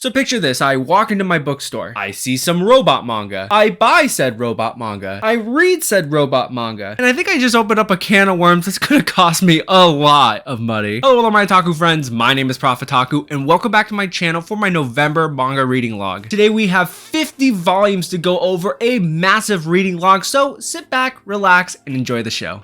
So picture this, I walk into my bookstore, I see some robot manga, I buy said robot manga, I read said robot manga, and I think I just opened up a can of worms that's gonna cost me a lot of money. Hello my otaku friends, my name is Profitaku, and welcome back to my channel for my November manga reading log. Today we have 50 volumes to go over, a massive reading log, so sit back, relax, and enjoy the show.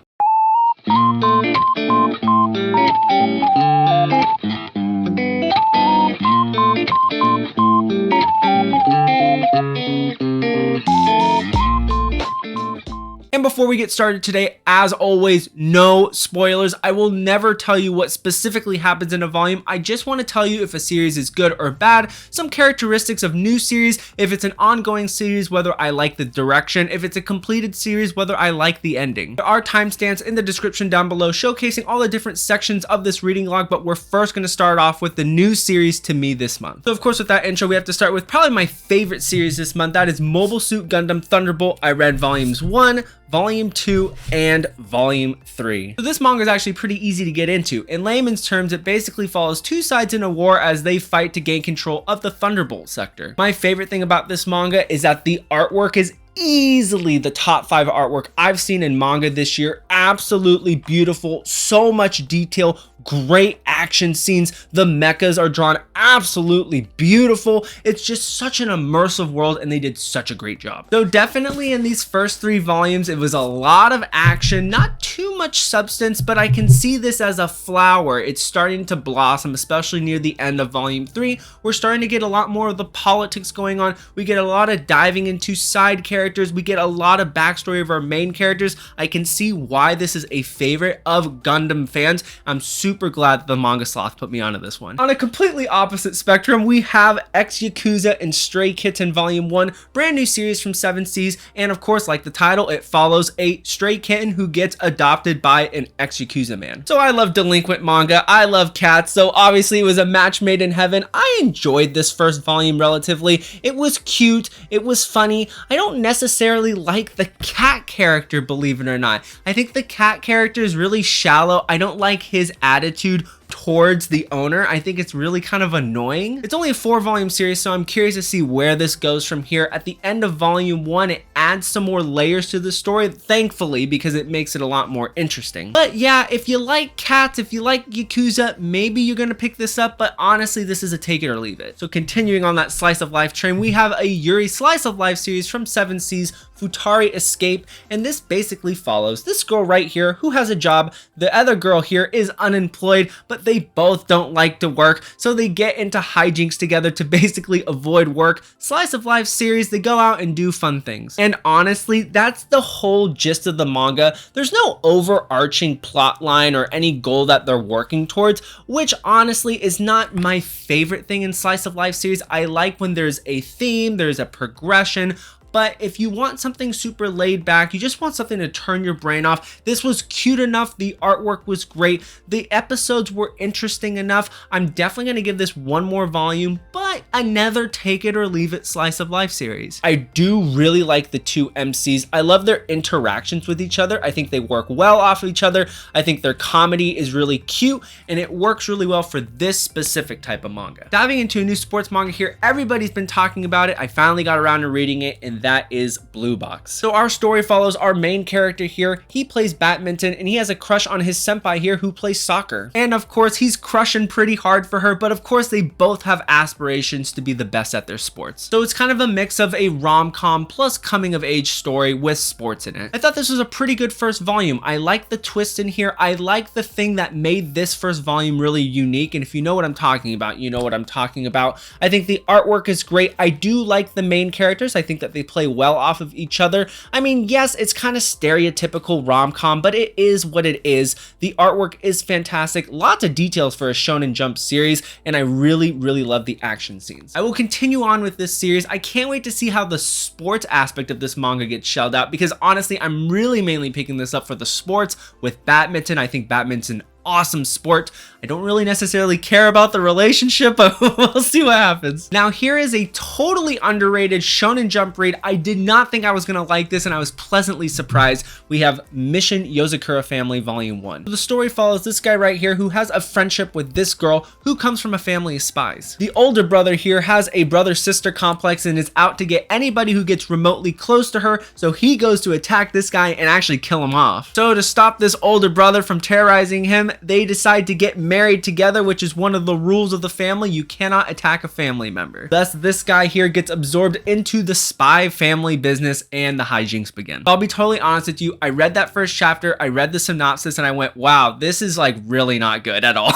And before we get started today, as always, no spoilers. I will never tell you what specifically happens in a volume. I just want to tell you if a series is good or bad, some characteristics of new series, if it's an ongoing series, whether I like the direction, if it's a completed series, whether I like the ending. There are timestamps in the description down below showcasing all the different sections of this reading log, but we're first going to start off with the new series to me this month. So of course with that intro, we have to start with probably my favorite series this month. That is Mobile Suit Gundam Thunderbolt. I read volumes 1, Volume 2, and Volume 3. So this manga is actually pretty easy to get into. In layman's terms, it basically follows two sides in a war as they fight to gain control of the Thunderbolt sector. My favorite thing about this manga is that the artwork is easily the top 5 artwork I've seen in manga this year. Absolutely beautiful, so much detail, great action scenes. The mechas are drawn absolutely beautiful. It's just such an immersive world and they did such a great job. So definitely in these first 3 volumes, it was a lot of action, not too much substance, but I can see this as a flower. It's starting to blossom, especially near the end of volume 3. We're starting to get a lot more of the politics going on. We get a lot of diving into side characters. We get a lot of backstory of our main characters. I can see why this is a favorite of Gundam fans. I'm super glad that the Manga Sloth put me onto this one. On a completely opposite spectrum, we have X-Yakuza and Stray Kitten Volume 1, brand new series from 7 Seas, and of course, like the title, it follows a stray kitten who gets adopted by an X-Yakuza man. So I love delinquent manga, I love cats, so obviously it was a match made in heaven. I enjoyed this first volume relatively. It was cute, it was funny. I don't necessarily like the cat character, believe it or not. I think the cat character is really shallow. I don't like his attitude towards the owner. I think it's really kind of annoying. It's only a 4-volume series, so I'm curious to see where this goes from here. At the end of volume 1, it adds some more layers to the story, thankfully, because it makes it a lot more interesting. But yeah, if you like cats, if you like Yakuza, maybe you're gonna pick this up, but honestly, this is a take it or leave it. So continuing on that slice of life train, we have a Yuri slice of life series from 7 Seas, Futari Escape, and this basically follows this girl right here who has a job. The other girl here is unemployed, but they both don't like to work, so they get into hijinks together to basically avoid work. Slice of life series, they go out and do fun things. And honestly, that's the whole gist of the manga. There's no overarching plot line or any goal that they're working towards, which honestly is not my favorite thing in slice of life series. I like when there's a theme, there's a progression. But if you want something super laid back, you just want something to turn your brain off, this was cute enough, the artwork was great, the episodes were interesting enough. I'm definitely going to give this one more volume, but another take it or leave it slice of life series. I do really like the 2 MCs. I love their interactions with each other. I think they work well off of each other. I think their comedy is really cute and it works really well for this specific type of manga. Diving into a new sports manga here, everybody's been talking about it. I finally got around to reading it, and that is Blue Box. So our story follows our main character here. He plays badminton and he has a crush on his senpai here who plays soccer. And of course, he's crushing pretty hard for her, but of course they both have aspirations to be the best at their sports. So it's kind of a mix of a rom-com plus coming of age story with sports in it. I thought this was a pretty good first volume. I like the twist in here. I like the thing that made this first volume really unique. And if you know what I'm talking about, you know what I'm talking about. I think the artwork is great. I do like the main characters. I think that they play well off of each other. I mean, yes, it's kind of stereotypical rom-com, but it is what it is. The artwork is fantastic. Lots of details for a Shonen Jump series, and I really love the action scenes. I will continue on with this series. I can't wait to see how the sports aspect of this manga gets shelled out, because honestly, I'm really mainly picking this up for the sports with badminton. I think badminton awesome sport. I don't really necessarily care about the relationship, but we'll see what happens. Now, here is a totally underrated Shonen Jump read. I did not think I was gonna like this, and I was pleasantly surprised. We have Mission Yozakura Family Volume 1. So the story follows this guy right here who has a friendship with this girl who comes from a family of spies. The older brother here has a brother-sister complex and is out to get anybody who gets remotely close to her, so he goes to attack this guy and actually kill him off. So to stop this older brother from terrorizing him, they decide to get married together, which is one of the rules of the family. You cannot attack a family member. Thus, this guy here gets absorbed into the spy family business and the hijinks begin. I'll be totally honest with you, I read that first chapter, I read the synopsis, and I went, wow, this is like really not good at all.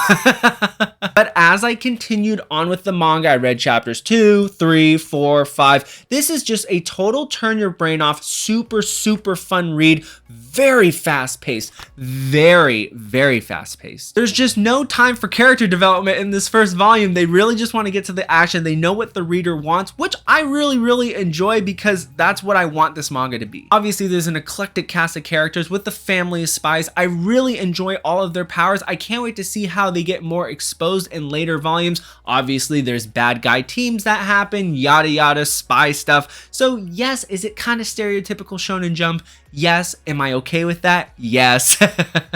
But as I continued on with the manga, I read chapters 2, 3, 4, 5. This is just a total turn your brain off, super fun read. Very fast paced, very fast paced. There's just no time for character development in this first volume. They really just want to get to the action. They know what the reader wants, which I really enjoy because that's what I want this manga to be. Obviously, there's an eclectic cast of characters with the family of spies. I really enjoy all of their powers. I can't wait to see how they get more exposed in later volumes. Obviously, there's bad guy teams that happen, yada, spy stuff. So yes, is it kind of stereotypical Shonen Jump? Yes. Am I okay with that? Yes.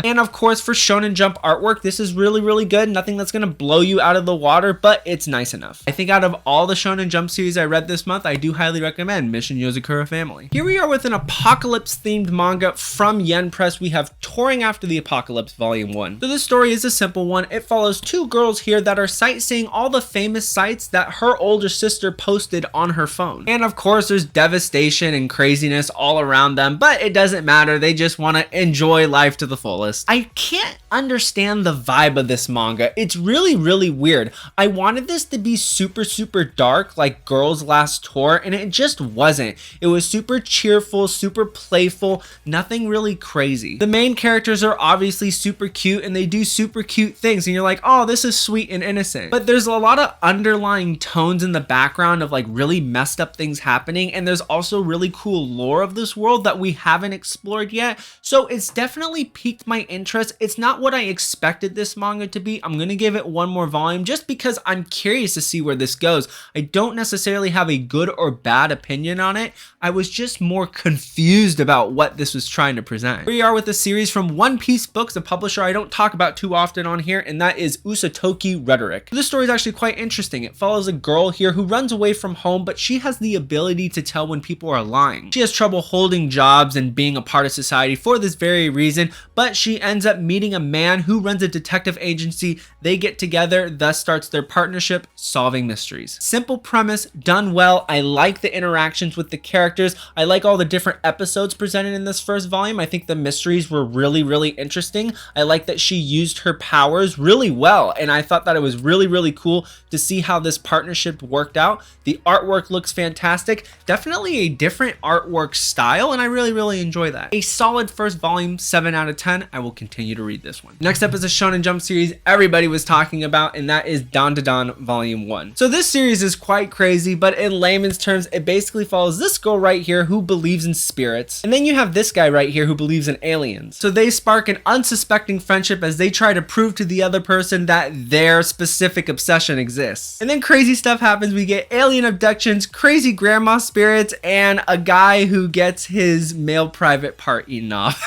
And of course, for Shonen Jump artwork, this is really good. Nothing that's gonna blow you out of the water, but it's nice enough. I think out of all the Shonen Jump series I read this month, I do highly recommend Mission Yozakura Family. Here we are with an apocalypse themed manga from Yen Press. We have Touring After the Apocalypse Volume 1. So this story is a simple one. It follows two girls here that are sightseeing all the famous sites that her older sister posted on her phone. And of course, there's devastation and craziness all around them, but it doesn't matter. They just want to enjoy life to the fullest. I can't understand the vibe of this manga. It's really weird. I wanted this to be super dark like Girls Last Tour, and it just wasn't. It was super cheerful, super playful, nothing really crazy. The main characters are obviously super cute and they do super cute things, and you're like, oh, this is sweet and innocent. But there's a lot of underlying tones in the background of like really messed up things happening, and there's also really cool lore of this world that we haven't explored yet. So it's definitely piqued my interest. It's not what I expected this manga to be. I'm gonna give it one more volume just because I'm curious to see where this goes. I don't necessarily have a good or bad opinion on it. I was just more confused about what this was trying to present. Here we are with a series from One Piece Books, a publisher I don't talk about too often on here, and that is Usatoki Rhetoric. This story is actually quite interesting. It follows a girl here who runs away from home, but she has the ability to tell when people are lying. She has trouble holding jobs and being a part of society for this very reason, but she ends up meeting a man who runs a detective agency. They get together, thus starts their partnership, solving mysteries. Simple premise, done well. I like the interactions with the characters. I like all the different episodes presented in this first volume. I think the mysteries were really interesting. I like that she used her powers really well, and I thought that it was really cool to see how this partnership worked out. The artwork looks fantastic. Definitely a different artwork style, and I really enjoy that. A solid first volume, 7 out of 10. I will continue to read this one. Next up is a Shonen Jump series everybody was talking about, and that is Dan Volume 1. So this series is quite crazy, but in layman's terms, it basically follows this girl right here who believes in spirits. And then you have this guy right here who believes in aliens. So they spark an unsuspecting friendship as they try to prove to the other person that their specific obsession exists. And then crazy stuff happens. We get alien abductions, crazy grandma spirits, and a guy who gets his male private part eaten off.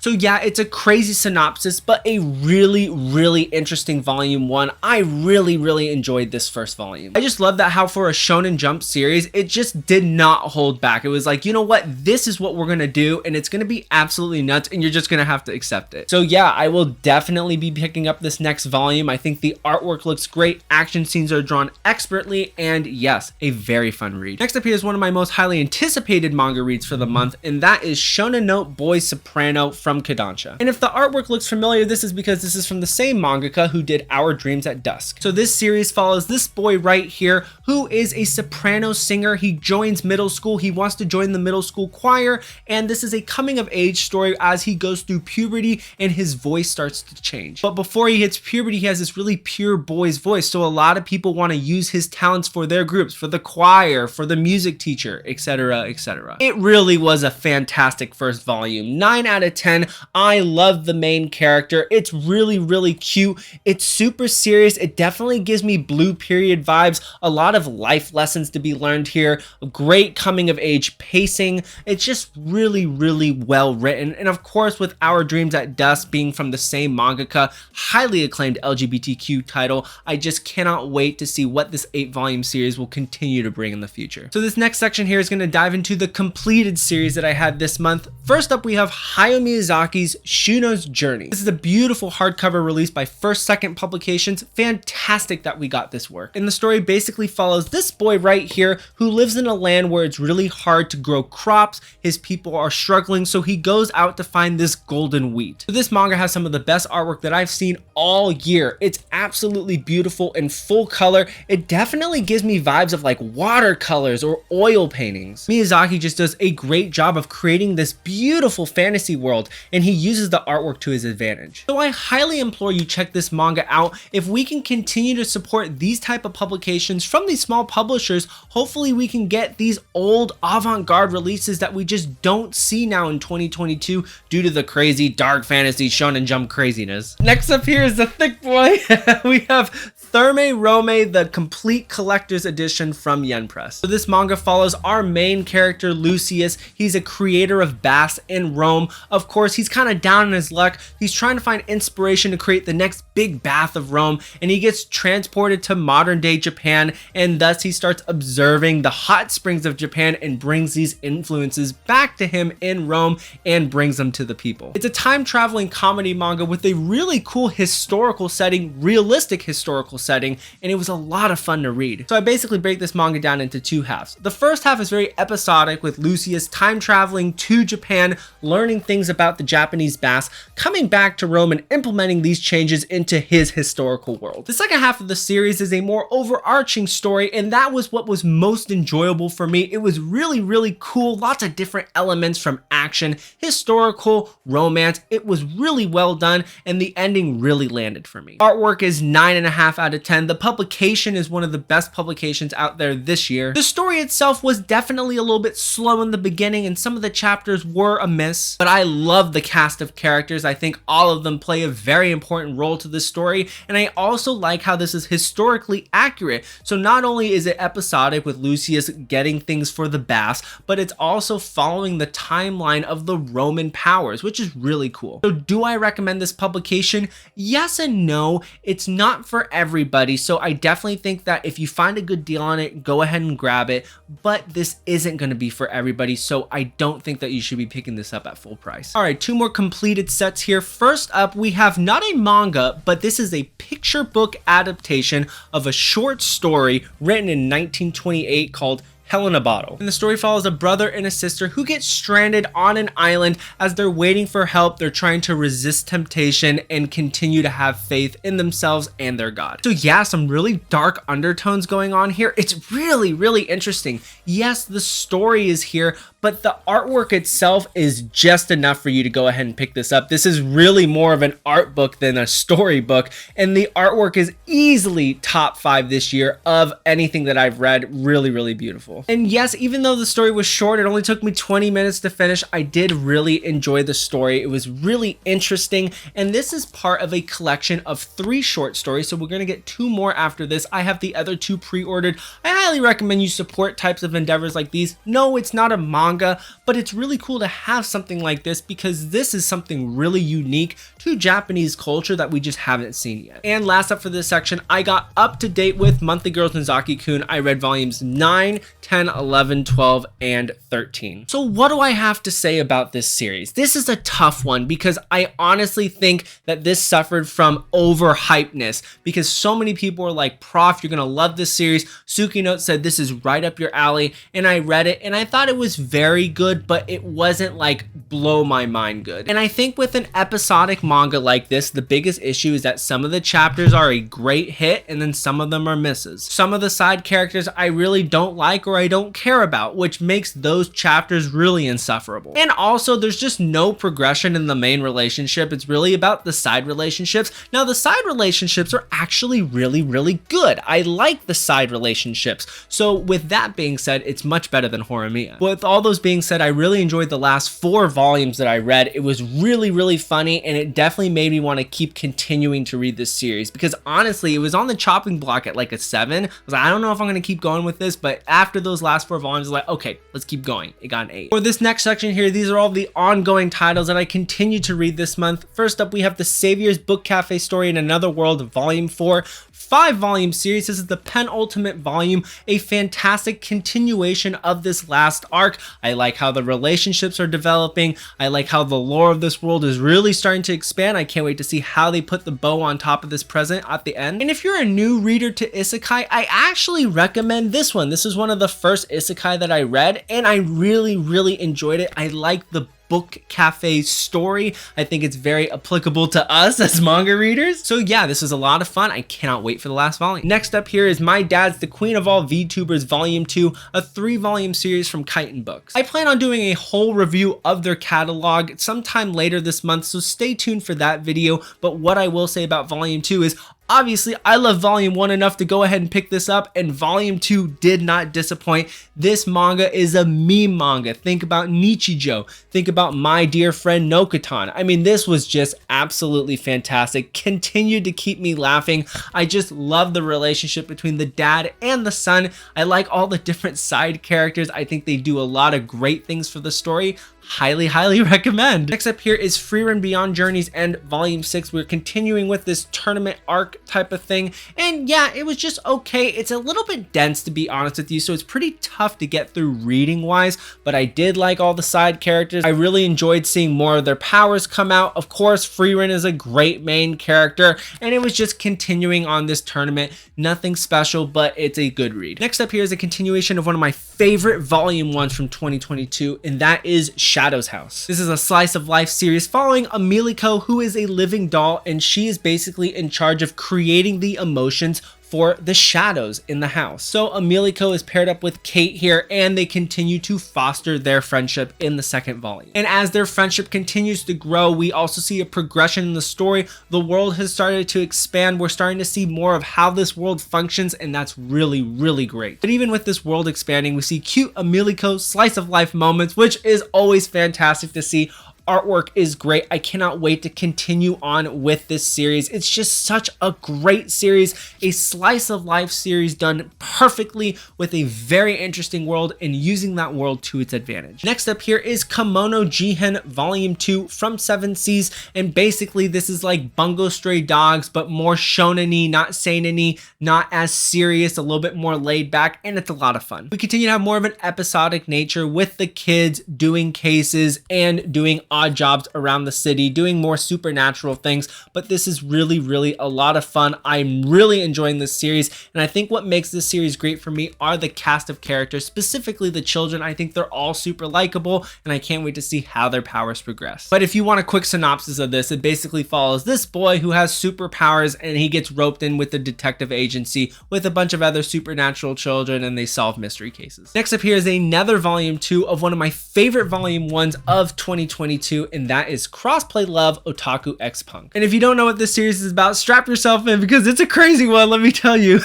So yeah, it's a crazy synopsis, but a really interesting volume 1. I really enjoyed this first volume. I just love that how for a Shonen Jump series, it just did not hold back. It was like, you know what, this is what we're gonna do, and it's gonna be absolutely nuts, and you're just gonna have to accept it. So yeah, I will definitely be picking up this next volume. I think the artwork looks great, action scenes are drawn expertly, and yes, a very fun read. Next up here is one of my most highly anticipated manga reads for the month, and that is Shonen Note Boy Soprano from Kodansha. And if the artwork looks familiar, this is because this is from the same mangaka who did Our Dreams at Dusk. So this series follows this boy right here who is a soprano singer. He joins middle school. He wants to join the middle school choir, and this is a coming of age story as he goes through puberty and his voice starts to change. But before he hits puberty, he has this really pure boy's voice. So a lot of people want to use his talents for their groups, for the choir, for the music teacher, etc. It really was a fantastic first volume. 9 out of 10. Japan. I love the main character. It's really cute. It's super serious. It definitely gives me Blue Period vibes. A lot of life lessons to be learned here. Great coming of age pacing. It's just really well written. And of course, with Our Dreams at Dusk being from the same mangaka, highly acclaimed LGBTQ title, I just cannot wait to see what this 8-volume series will continue to bring in the future. So this next section here is going to dive into the completed series that I had this month. First up, we have Hayao Miyazaki's Shuno's Journey. This is a beautiful hardcover release by First Second Publications. Fantastic that we got this work. And the story basically follows this boy right here who lives in a land where it's really hard to grow crops. His people are struggling, so he goes out to find this golden wheat. So this manga has some of the best artwork that I've seen all year. It's absolutely beautiful in full color. It definitely gives me vibes of like watercolors or oil paintings. Miyazaki just does a great job of creating this beautiful fantasy world, and he uses the artwork to his advantage. So I highly implore you check this manga out. If we can continue to support these type of publications from these small publishers, hopefully we can get these old avant-garde releases that we just don't see now in 2022 due to the crazy dark fantasy shonen jump craziness. Next up here is the thick boy. We have Therme Rome, the complete collector's edition from Yen Press. So this manga follows our main character Lucius. He's a creator of baths in Rome. Of course, he's kind of down in his luck. He's trying to find inspiration to create the next big bath of Rome, and he gets transported to modern day Japan, and thus he starts observing the hot springs of Japan and brings these influences back to him in Rome and brings them to the people. It's a time traveling comedy manga with a really cool historical setting, realistic historical setting, and it was a lot of fun to read. So I basically break this manga down into two halves. The first half is very episodic with Lucius time traveling to Japan, learning things about the Japanese baths, coming back to Rome and implementing these changes into his historical world. The second half of the series is a more overarching story, and that was what was most enjoyable for me. It was really cool, lots of different elements from action, historical, romance. It was really well done, and the ending really landed for me. Artwork is 9.5 out of 10. The publication is one of the best publications out there this year. The story itself was definitely a little bit slow in the beginning, and some of the chapters were a miss, but I love the cast of characters. I think all of them play a very important role to this story, and I also like how this is historically accurate. So not only is it episodic with Lucius getting things for the baths, but it's also following the timeline of the Roman powers, which is really cool. So do I recommend this publication? Yes and no. It's not for everybody, so I definitely think that if you find a good deal on it, go ahead and grab it, but this isn't going to be for everybody, so I don't think that you should be picking this up at full price. All right, two more completed sets here. First up, we have not a manga, but this is a picture book adaptation of a short story written in 1928 called Hell in a Bottle. And the story follows a brother and a sister who get stranded on an island. As they're waiting for help, they're trying to resist temptation and continue to have faith in themselves and their God. So yeah, some really dark undertones going on here. It's really interesting. Yes, the story is here, but the artwork itself is just enough for you to go ahead and pick this up. This is really more of an art book than a storybook, and the artwork is easily top 5 this year of anything that I've read. Really beautiful. And yes, even though the story was short, it only took me 20 minutes to finish, I did really enjoy the story. It was really interesting, and this is part of a collection of 3 short stories, so we're gonna get 2 more after this. I have the other 2 pre-ordered. I highly recommend you support types of endeavors like these. No, it's not a manga, but it's really cool to have something like this because this is something really unique to Japanese culture that we just haven't seen yet. And last up for this section, I got up to date with Monthly Girls Nozaki-kun. I read volumes 9, 10, 11, 12, and 13. So what do I have to say about this series? This is a tough one because I honestly think that this suffered from overhypeness because so many people were like, Prof, you're gonna love this series. Suki Note said this is right up your alley, and I read it and I thought it was very good, but it wasn't like blow my mind good. And I think with an episodic manga like this, the biggest issue is that some of the chapters are a great hit and then some of them are misses. Some of the side characters I really don't like or I don't care about, which makes those chapters really insufferable. And also there's just no progression in the main relationship. It's really about the side relationships. Now the side relationships are actually really good. I like the side relationships. So with that being said, it's much better than Horimiya. With all those those being said, I really enjoyed the last 4 volumes that I read. It was really funny, and it definitely made me want to keep continuing to read this series, because honestly, it was on the chopping block at like a 7. I was like, I don't know if I'm going to keep going with this, but after those last 4 volumes, I was like, okay, let's keep going. It got an 8. For this next section here, these are all the ongoing titles that I continue to read this month. First up, we have The Savior's Book Cafe Story in Another World, Volume 4. 5-volume series. This is the penultimate volume, a fantastic continuation of this last arc. I like how the relationships are developing. I like how the lore of this world is really starting to expand. I can't wait to see how they put the bow on top of this present at the end. And if you're a new reader to isekai, I actually recommend this one. This is one of the first isekai that I read, and I really enjoyed it. I like the book cafe story. I think it's very applicable to us as manga readers. So yeah, this is a lot of fun. I cannot wait for the last volume. Next up here is My Dad's the Queen of All VTubers Volume 2, a 3-volume series from Chitin Books. I plan on doing a whole review of their catalog sometime later this month, so stay tuned for that video. But what I will say about Volume 2 is, obviously, I love Volume 1 enough to go ahead and pick this up, and Volume 2 did not disappoint. This manga is a meme manga. Think about Nichijou. Think about My Dear Friend Nokotan. I mean, this was just absolutely fantastic. Continued to keep me laughing. I just love the relationship between the dad and the son. I like all the different side characters. I think they do a lot of great things for the story. Highly recommend. Next up here is Free Run Beyond Journey's End Volume 6. We're continuing with this tournament arc type of thing, and yeah, it was just okay. It's a little bit dense, to be honest with you, so it's pretty tough to get through reading wise, but I did like all the side characters. I really enjoyed seeing more of their powers come out. Of course, Free Run is a great main character, and it was just continuing on this tournament. Nothing special, but it's a good read. Next up here is a continuation of one of my favorite volume ones from 2022, and that is Shadow's House. This is a slice of life series following Amiliko, who is a living doll, and she is basically in charge of creating the emotions for the shadows in the house. So Amiliko is paired up with Kate here, and they continue to foster their friendship in the second volume. And as their friendship continues to grow, we also see a progression in the story. The world has started to expand. We're starting to see more of how this world functions, and that's really great. But even with this world expanding, we see cute Amiliko slice of life moments, which is always fantastic to see. Artwork is great. I cannot wait to continue on with this series. It's just such a great series, a slice of life series done perfectly with a very interesting world and using that world to its advantage. Next up here is Kimono Jihen Volume 2 from 7 Seas, and basically this is like Bungo Stray Dogs, but more shonen-y, not seinen-y, not as serious, a little bit more laid back, and it's a lot of fun. We continue to have more of an episodic nature with the kids doing cases and doing odd jobs around the city, doing more supernatural things, but this is really a lot of fun. I'm really enjoying this series, and I think what makes this series great for me are the cast of characters, specifically the children. I think they're all super likable, and I can't wait to see how their powers progress. But if you want a quick synopsis of this, it basically follows this boy who has superpowers, and he gets roped in with the detective agency with a bunch of other supernatural children, and they solve mystery cases. Next up here is another volume 2 of one of my favorite volume 1s of 2022, and that is Crossplay Love Otaku X Punk. And if you don't know what this series is about, strap yourself in, because it's a crazy one, let me tell you.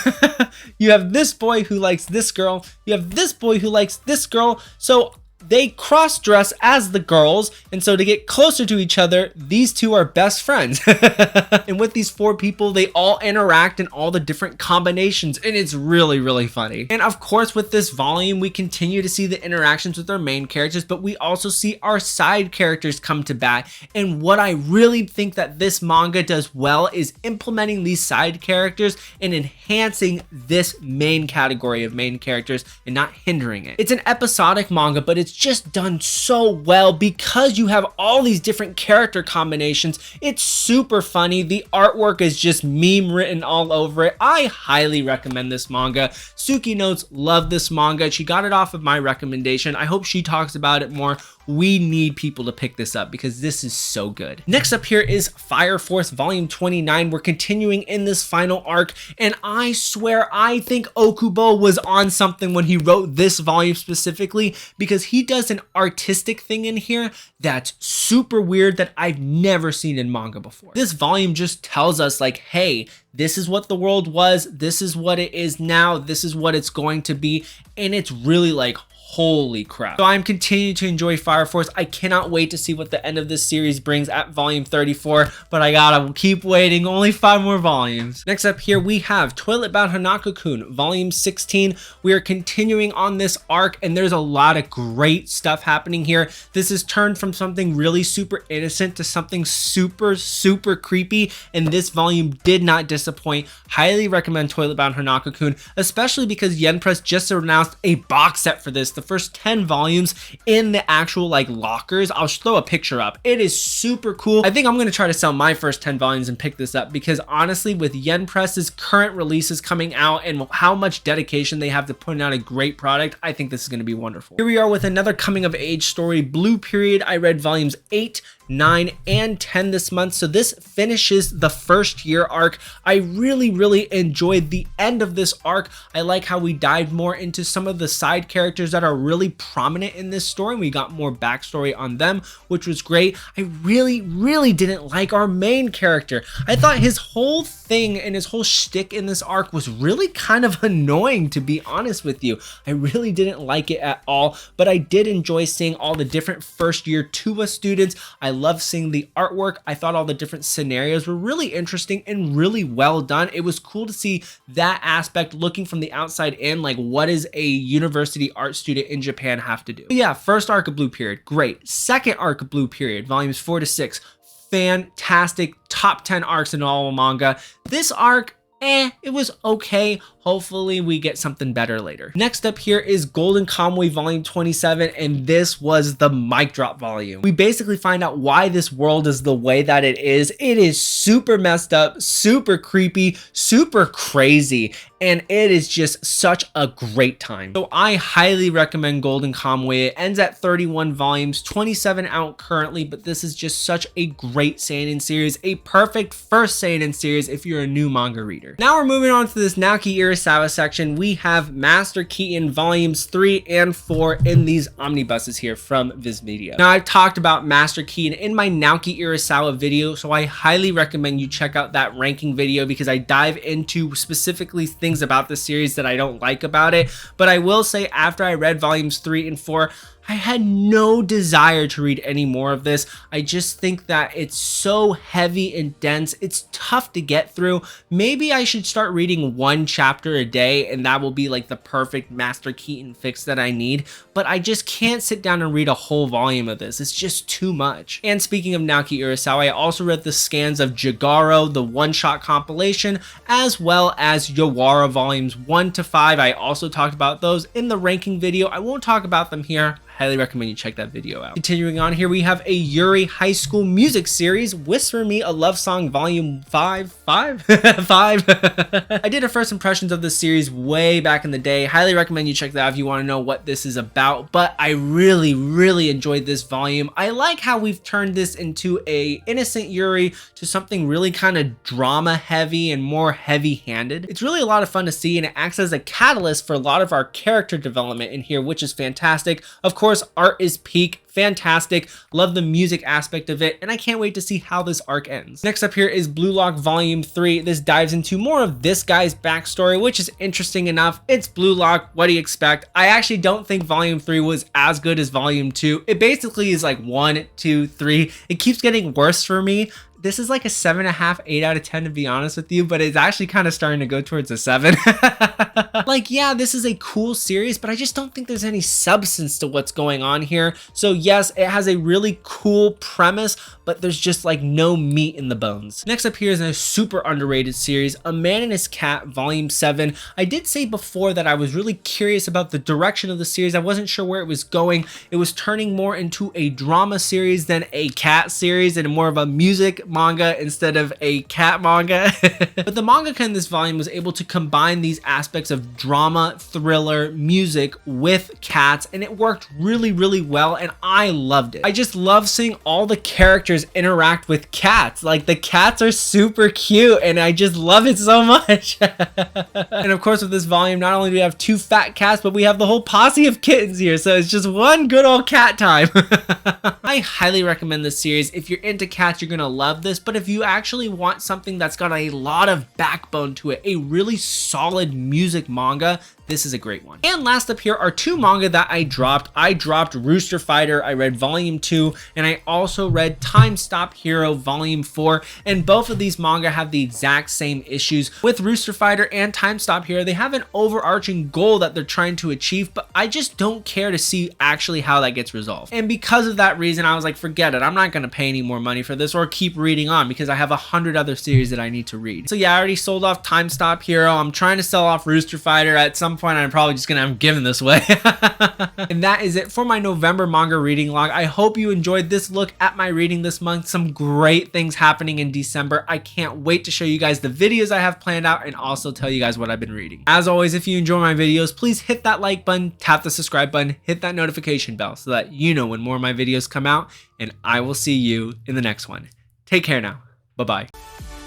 You have this boy who likes this girl, you have this boy who likes this girl, so they cross-dress as the girls, and so to get closer to each other, these two are best friends. And with these 4 people, they all interact in all the different combinations, and it's really funny. And of course, with this volume, we continue to see the interactions with our main characters, but we also see our side characters come to bat. And what I really think that this manga does well is implementing these side characters and enhancing this main category of main characters and not hindering it. It's an episodic manga, but it's just done so well because you have all these different character combinations. It's super funny. The artwork is just meme written all over it. I highly recommend this manga. Suki Notes loved this manga. She got it off of my recommendation. I hope she talks about it more. We need people to pick this up because this is so good. Next up here is Fire Force Volume 29. We're continuing in this final arc, and I swear I think Okubo was on something when he wrote this volume specifically, because he does an artistic thing in here that's super weird that I've never seen in manga before. This volume just tells us like, hey, this is what the world was, this is what it is now, this is what it's going to be, and it's really like, holy crap. So I'm continuing to enjoy Fire Force. I cannot wait to see what the end of this series brings at volume 34, but I gotta keep waiting. Only 5 more volumes. Next up here, we have Toilet Bound Hanako-kun, volume 16. We are continuing on this arc, and there's a lot of great stuff happening here. This is turned from something really super innocent to something super, super creepy, and this volume did not disappoint. Highly recommend Toilet Bound Hanako-kun, especially because Yen Press just announced a box set for this, the first 10 volumes in the actual like lockers. I'll throw a picture up. It is super cool. I think I'm going to try to sell my first 10 volumes and pick this up, because honestly, with Yen Press's current releases coming out and how much dedication they have to putting out a great product, I think this is going to be wonderful. Here we are with another coming of age story, Blue Period. I read volumes 8, 9, and 10 this month, so this finishes the first year arc. I really enjoyed the end of this arc. I like how we dived more into some of the side characters that are really prominent in this story. We got more backstory on them, which was great. I really didn't like our main character. I thought his whole thing and his whole shtick in this arc was really kind of annoying, to be honest with you. I really didn't like it at all, but I did enjoy seeing all the different first year TUBA students. I love seeing the artwork. I thought all the different scenarios were really interesting and really well done. It was cool to see that aspect, looking from the outside in, like what does a university art student in Japan have to do. But yeah, first arc of Blue Period, great. Second arc of Blue Period, volumes 4 to 6, fantastic, top 10 arcs in all of manga. This arc, it was okay. Hopefully we get something better later. Next up here is Golden Kamuy volume 27, and this was the mic drop volume. We basically find out why this world is the way that it is. It is super messed up, super creepy, super crazy, and it is just such a great time. So I highly recommend Golden Kamuy. It ends at 31 volumes, 27 out currently, but this is just such a great seinen series, a perfect first seinen series if you're a new manga reader. Now we're moving on to this Naoki Urasawa section. We have Master Keaton volumes 3 and 4 in these omnibuses here from Viz Media. Now I've talked about Master Keaton in my Naoki Urasawa video, so I highly recommend you check out that ranking video, because I dive into specifically things about the series that I don't like about it. But I will say, after I read volumes 3 and 4, I had no desire to read any more of this. I just think that it's so heavy and dense. It's tough to get through. Maybe I should start reading 1 chapter a day, and that will be like the perfect Master Keaton fix that I need. But I just can't sit down and read a whole volume of this. It's just too much. And speaking of Naoki Urasawa, I also read the scans of Jigaro, the one-shot compilation, as well as Yawara volumes 1 to 5. I also talked about those in the ranking video. I won't talk about them here. Highly recommend you check that video out. Continuing on here, we have a Yuri High School music series, Whisper Me a Love Song volume 5. I did a first impressions of this series way back in the day. Highly recommend you check that out if you want to know what this is about, but I really enjoyed this volume. I like how we've turned this into a innocent Yuri to something really kind of drama heavy and more heavy handed. It's really a lot of fun to see, and it acts as a catalyst for a lot of our character development in here, which is fantastic. Of course, art is peak, fantastic, love the music aspect of it, and I can't wait to see how this arc ends. Next up here is Blue Lock volume 3. This dives into more of this guy's backstory, which is interesting enough. It's Blue Lock, what do you expect? I actually don't think volume 3 was as good as volume 2. It basically is like 1, 2, 3. It keeps getting worse for me. This is like a 7.5, 8 out of 10 to be honest with you, but it's actually kind of starting to go towards a 7. Like, yeah, this is a cool series, but I just don't think there's any substance to what's going on here. So yes, it has a really cool premise, but there's just like no meat in the bones. Next up here is a super underrated series, A Man and His Cat volume 7. I did say before that I was really curious about the direction of the series. I wasn't sure where it was going. It was turning more into a drama series than a cat series, and more of a music manga instead of a cat manga. But the mangaka in this volume was able to combine these aspects of drama, thriller, music with cats, and it worked really well, and I loved it. I just love seeing all the characters interact with cats. Like, the cats are super cute, and I just love it so much. And of course, with this volume, not only do we have 2 fat cats, but we have the whole posse of kittens here, so it's just one good old cat time. I highly recommend this series. If you're into cats, you're gonna love this, but if you actually want something that's got a lot of backbone to it, a really solid music manga, this is a great one. And last up here are two manga that I dropped. I dropped Rooster Fighter, I read volume 2, and I also read Time Stop Hero volume 4, and both of these manga have the exact same issues. With Rooster Fighter and Time Stop Hero, they have an overarching goal that they're trying to achieve, but I just don't care to see actually how that gets resolved. And because of that reason, I was like, forget it, I'm not gonna pay any more money for this or keep reading on because I have 100 other series that I need to read. So yeah, I already sold off Time Stop Hero. I'm trying to sell off Rooster Fighter. At some point, I'm probably just gonna have given this away. And that is it for my November manga reading log. I hope you enjoyed this look at my reading this month. Some great things happening in December. I can't wait to show you guys the videos I have planned out and also tell you guys what I've been reading. As always, if you enjoy my videos, please hit that like button, tap the subscribe button, hit that notification bell so that you know when more of my videos come out, and I will see you in the next one. Take care now. Bye-bye.